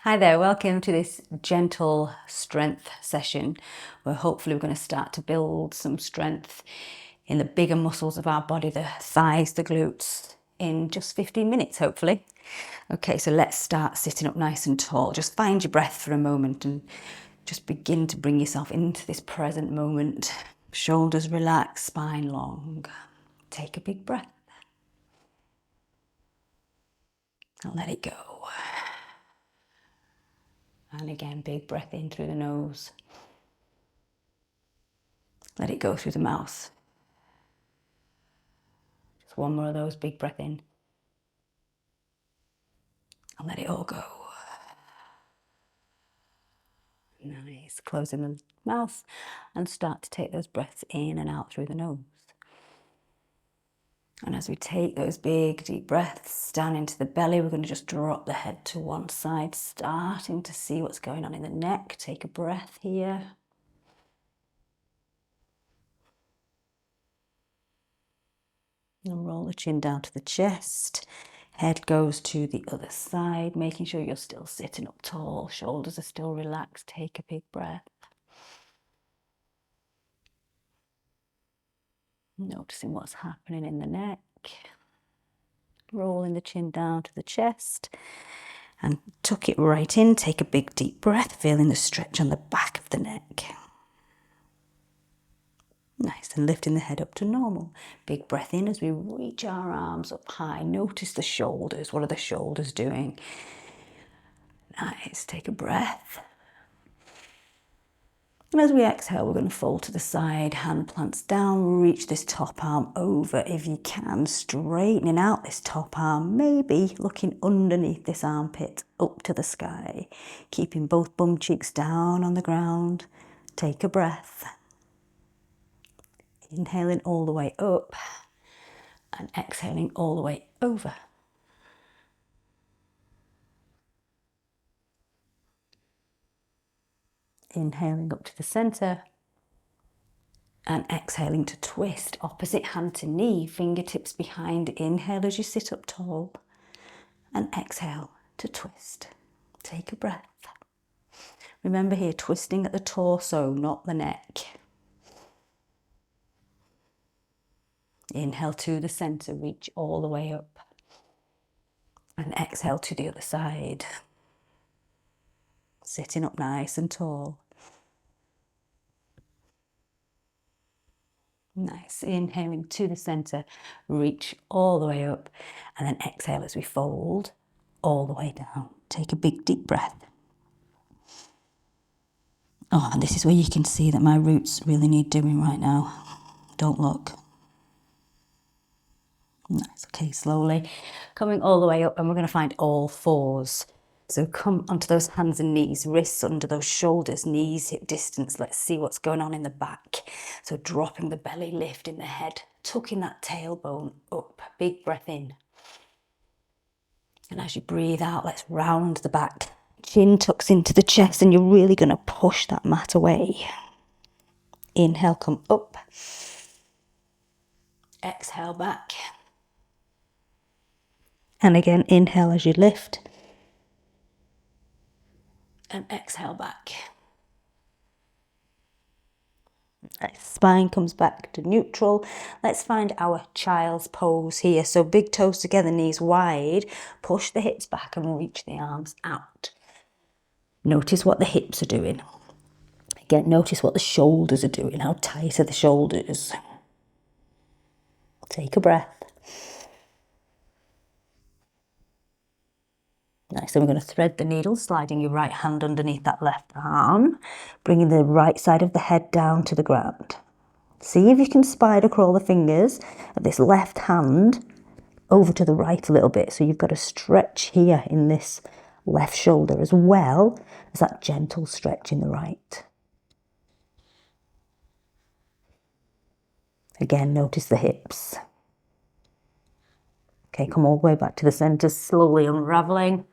Hi there, welcome to this gentle strength session where hopefully we're going to start to build some strength in the bigger muscles of our body, the thighs, the glutes, in just 15 minutes hopefully. Okay, so let's start sitting up nice and tall. Just find your breath for a moment and just begin to bring yourself into this present moment. Shoulders relaxed, spine long. Take a big breath and let it go. And again, big breath in through the nose. Let it go through the mouth. Just one more of those, big breath in. And let it all go. Nice. Closing the mouth and start to take those breaths in and out through the nose. And as we take those big deep breaths down into the belly, we're going to just drop the head to one side, starting to see what's going on in the neck. Take a breath here. And roll the chin down to the chest. Head goes to the other side, making sure you're still sitting up tall. Shoulders are still relaxed. Take a big breath. Noticing what's happening in the neck. Rolling the chin down to the chest and tuck it right in. Take a big deep breath, feeling the stretch on the back of the neck. Nice, and lifting the head up to normal. Big breath in as we reach our arms up high. Notice the shoulders. What are the shoulders doing? Nice, take a breath. And as we exhale, we're going to fold to the side, hand plants down, reach this top arm over if you can, straightening out this top arm, maybe looking underneath this armpit up to the sky, keeping both bum cheeks down on the ground. Take a breath. Inhaling all the way up and exhaling all the way over. Inhaling up to the center and exhaling to twist, opposite hand to knee, fingertips behind. Inhale as you sit up tall and exhale to twist. Take a breath. Remember here, twisting at the torso, not the neck. Inhale to the center, reach all the way up and exhale to the other side. Sitting up nice and tall. Nice. Inhaling to the center, reach all the way up, and then exhale as we fold all the way down. Take a big deep breath. Oh, and this is where you can see that my roots really need doing right now. Don't look. Nice. Okay, slowly coming all the way up, and we're going to find all fours. So come onto those hands and knees, wrists under those shoulders, knees hip distance. Let's see what's going on in the back. So dropping the belly, lifting the head, tucking that tailbone up. Big breath in. And as you breathe out, let's round the back. Chin tucks into the chest and you're really going to push that mat away. Inhale, come up. Exhale, back. And again, inhale as you lift. And exhale back. Nice. Spine comes back to neutral. Let's find our child's pose here. So big toes together, knees wide. Push the hips back and reach the arms out. Notice what the hips are doing. Again, notice what the shoulders are doing. How tight are the shoulders? Take a breath. Nice, then we're going to thread the needle, sliding your right hand underneath that left arm, bringing the right side of the head down to the ground. See if you can spider crawl the fingers of this left hand over to the right a little bit. So you've got a stretch here in this left shoulder as well as that gentle stretch in the right. Again, notice the hips. Okay, come all the way back to the center, slowly unraveling.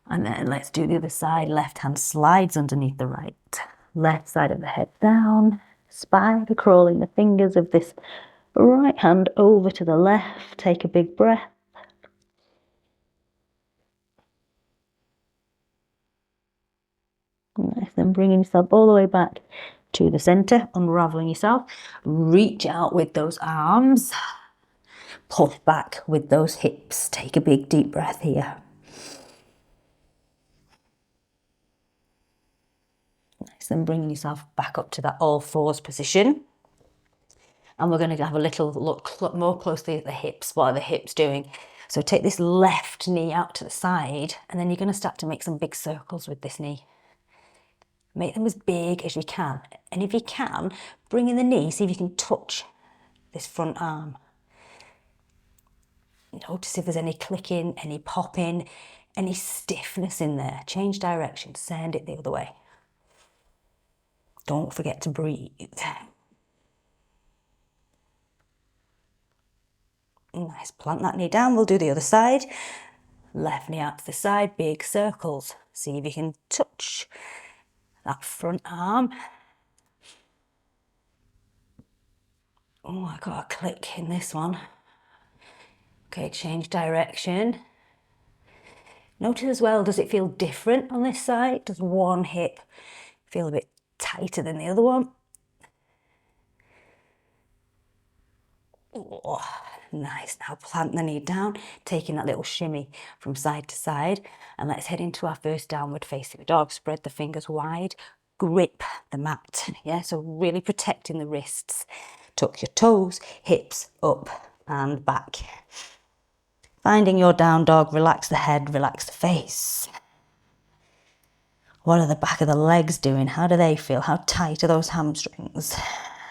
And then let's do the other side. Left hand slides underneath the right. Left side of the head down. Spider crawling the fingers of this right hand over to the left. Take a big breath. then bringing yourself all the way back to the center, unraveling yourself. Reach out with those arms. Pull back with those hips. Take a big deep breath here. Nice, then bringing yourself back up to that all fours position. And we're going to have a little look more closely at the hips. What are the hips doing? So take this left knee out to the side, and then you're going to start to make some big circles with this knee. Make them as big as you can. And if you can, bring in the knee, see if you can touch this front arm. Notice if there's any clicking, any popping, any stiffness in there. Change direction, send it the other way. Don't forget to breathe. Nice, plant that knee down. We'll do the other side. Left knee out to the side, big circles. See if you can touch that front arm. Oh, I got a click in this one. Okay, change direction. Notice as well, does it feel different on this side? Does one hip feel a bit tighter than the other one? Oh, nice. Now plant the knee down, taking that little shimmy from side to side. And let's head into our first downward facing dog. Spread the fingers wide, grip the mat. Yeah, so really protecting the wrists. Tuck your toes, hips up and back. Finding your down dog, relax the head, relax the face. What are the back of the legs doing? How do they feel? How tight are those hamstrings?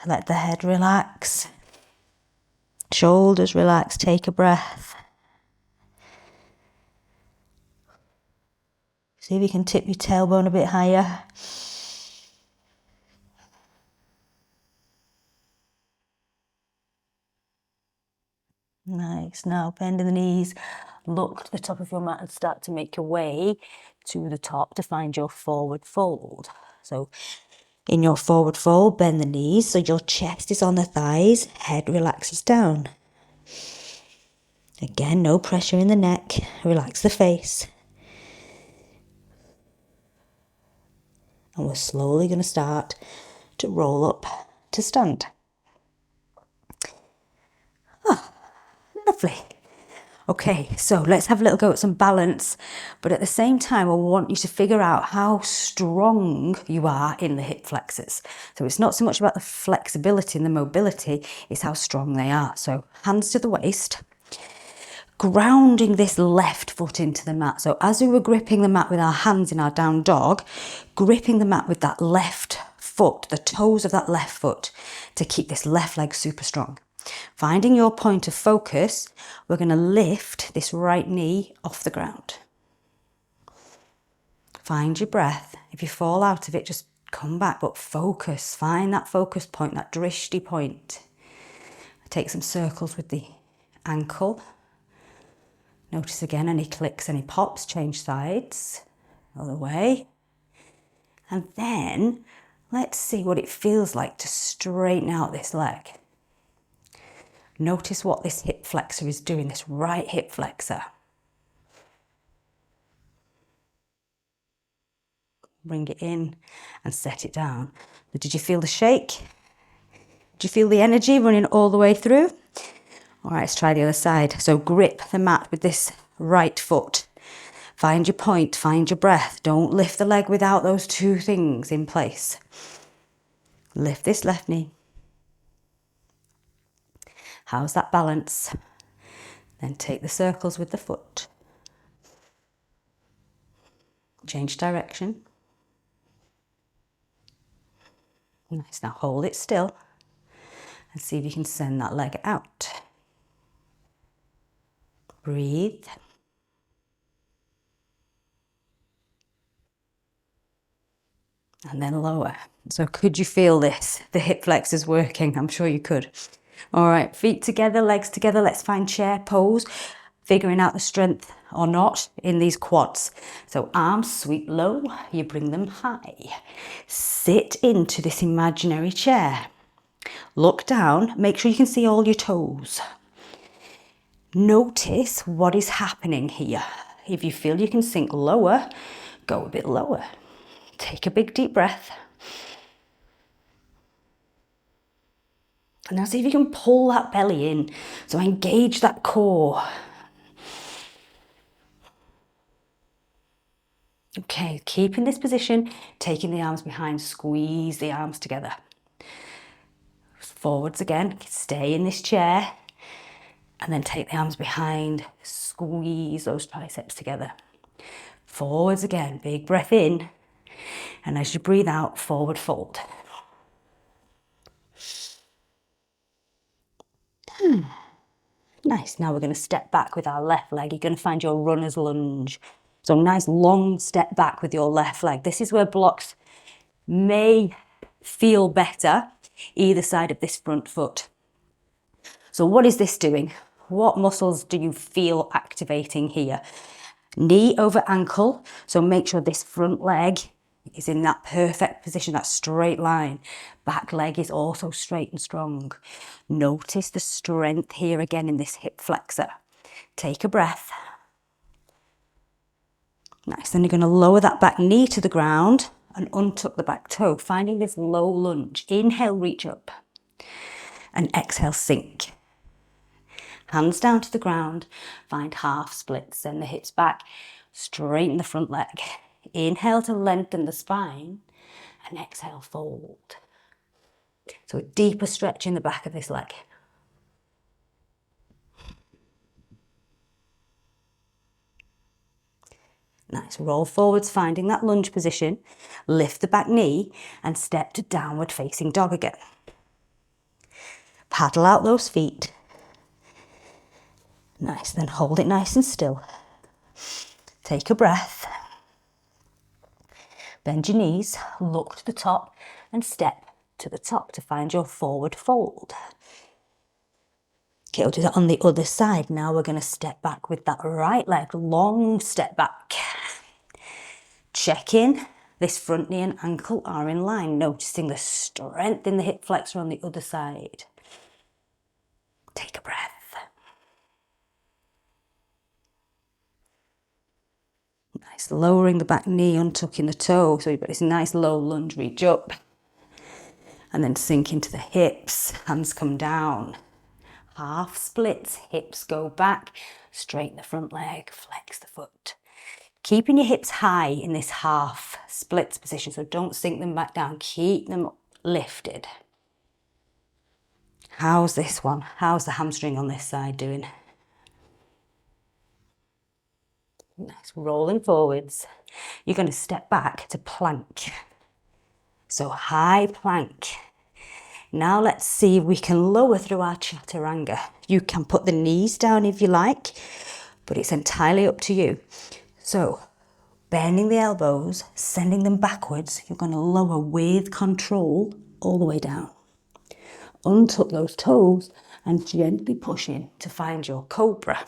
Let the head relax. Shoulders relax, take a breath. See if you can tip your tailbone a bit higher. Nice. Now bending the knees, look to the top of your mat and start to make your way to the top to find your forward fold. So in your forward fold, bend the knees so your chest is on the thighs, head relaxes down. Again, no pressure in the neck, relax the face. And we're slowly going to start to roll up to stand. Ah, lovely. Okay, so let's have a little go at some balance, but at the same time, I want you to figure out how strong you are in the hip flexors. So it's not so much about the flexibility and the mobility, it's how strong they are. So hands to the waist, grounding this left foot into the mat. So as we were gripping the mat with our hands in our down dog, gripping the mat with that left foot, the toes of that left foot, to keep this left leg super strong. Finding your point of focus, we're going to lift this right knee off the ground. Find your breath. If you fall out of it, just come back, but focus. Find that focus point, that drishti point. Take some circles with the ankle. Notice again any clicks, any pops, change sides, other way. And then let's see what it feels like to straighten out this leg. Notice what this hip flexor is doing, this right hip flexor. Bring it in and set it down. Did you feel the shake? Did you feel the energy running all the way through? All right, let's try the other side. So grip the mat with this right foot. Find your point, find your breath. Don't lift the leg without those two things in place. Lift this left knee. How's that balance? Then take the circles with the foot. Change direction. Nice, now hold it still and see if you can send that leg out. Breathe. And then lower. So could you feel this? The hip flexors working? I'm sure you could. All right, feet together, legs together. Let's find chair pose. Figuring out the strength or not in these quads. So arms sweep low, you bring them high. Sit into this imaginary chair. Look down, make sure you can see all your toes. Notice what is happening here. If you feel you can sink lower, go a bit lower. Take a big deep breath. And now see if you can pull that belly in. So engage that core. Okay, keep in this position, taking the arms behind, squeeze the arms together. Forwards again, stay in this chair. And then take the arms behind, squeeze those triceps together. Forwards again, big breath in. And as you breathe out, forward fold. Nice, now we're going to step back with our left leg. You're going to find your runner's lunge. So nice long step back with your left leg. This is where blocks may feel better either side of this front foot. So what is this doing? What muscles do you feel activating here? Knee over ankle. So make sure this front leg is in that perfect position, that straight line. Back leg is also straight and strong. Notice the strength here again in this hip flexor. Take a breath. Nice, then you're going to lower that back knee to the ground and untuck the back toe, finding this low lunge. Inhale, reach up, and exhale, sink. Hands down to the ground, find half splits, send the hips back, straighten the front leg. Inhale to lengthen the spine, and exhale, fold. So a deeper stretch in the back of this leg. Nice, roll forwards, finding that lunge position, lift the back knee and step to downward facing dog again. Paddle out those feet. Nice, then hold it nice and still. Take a breath. Bend your knees, look to the top and step to the top to find your forward fold. Okay, we'll do that on the other side. Now we're going to step back with that right leg, long step back. Check in, this front knee and ankle are in line, noticing the strength in the hip flexor on the other side. Take a breath. Nice, lowering the back knee, untucking the toe, so you've got this nice low lunge, reach up. And then sink into the hips, hands come down. Half splits, hips go back, straighten the front leg, flex the foot. Keeping your hips high in this half splits position, so don't sink them back down, keep them lifted. How's this one? How's the hamstring on this side doing? Nice, rolling forwards. You're going to step back to plank. So high plank. Now let's see if we can lower through our chaturanga. You can put the knees down if you like, but it's entirely up to you. So, bending the elbows, sending them backwards, you're going to lower with control all the way down. Untuck those toes and gently push in to find your cobra.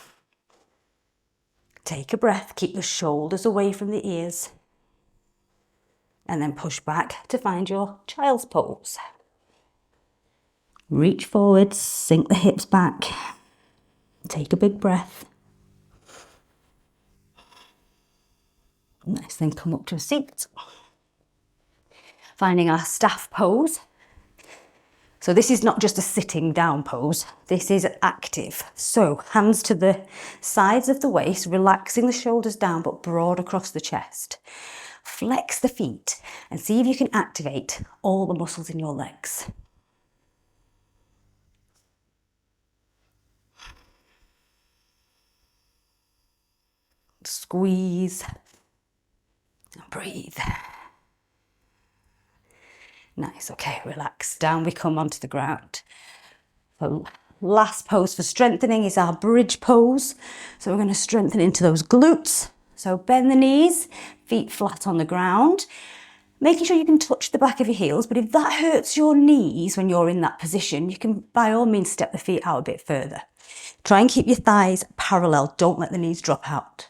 Take a breath, keep the shoulders away from the ears, and then push back to find your child's pose. Reach forward, sink the hips back, take a big breath. Nice, then come up to a seat. Finding our staff pose. So this is not just a sitting down pose, this is active. So hands to the sides of the waist, relaxing the shoulders down but broad across the chest. Flex the feet and see if you can activate all the muscles in your legs. Squeeze and breathe. Nice, okay, relax. Down we come onto the ground. So last pose for strengthening is our bridge pose. So we're going to strengthen into those glutes. So bend the knees, feet flat on the ground, making sure you can touch the back of your heels. But if that hurts your knees when you're in that position, you can by all means step the feet out a bit further. Try and keep your thighs parallel. Don't let the knees drop out.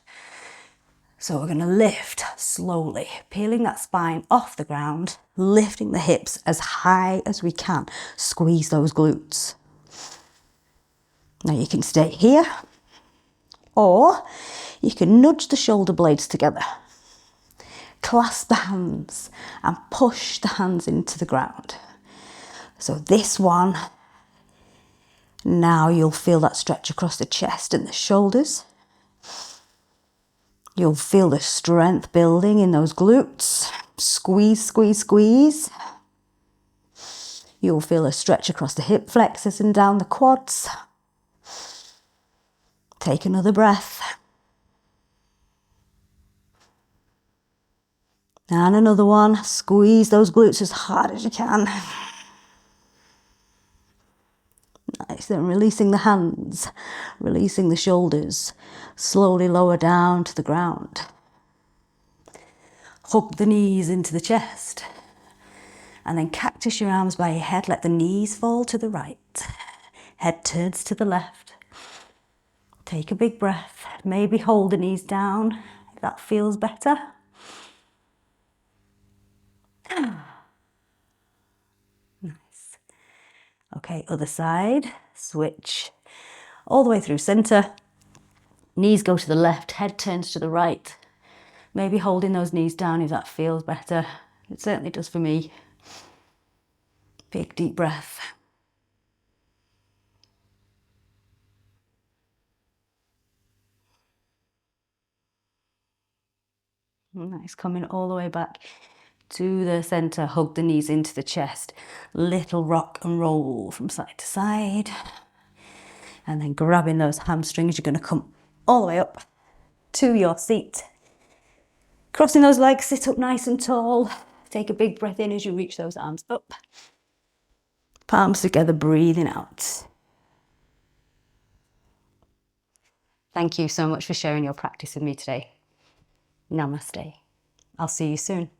So we're going to lift slowly, peeling that spine off the ground, lifting the hips as high as we can. Squeeze those glutes. Now you can stay here, or you can nudge the shoulder blades together. clasp the hands and push the hands into the ground. So this one, now you'll feel that stretch across the chest and the shoulders. You'll feel the strength building in those glutes. Squeeze, squeeze, squeeze. You'll feel a stretch across the hip flexors and down the quads. Take another breath. And another one. Squeeze those glutes as hard as you can. Nice. Then releasing the hands, releasing the shoulders. Slowly lower down to the ground. Hug the knees into the chest. And then cactus your arms by your head. Let the knees fall to the right. Head turns to the left. Take a big breath. Maybe hold the knees down if that feels better. Nice. Okay, other side. Switch all the way through center. Knees go to the left, head turns to the right. Maybe holding those knees down if that feels better. It certainly does for me. Big deep breath. Nice, coming all the way back to the center. Hug the knees into the chest. Little rock and roll from side to side. And then grabbing those hamstrings, you're going to come all the way up to your seat. Crossing those legs, sit up nice and tall. Take a big breath in as you reach those arms up. Palms together, breathing out. Thank you so much for sharing your practice with me today. Namaste. I'll see you soon.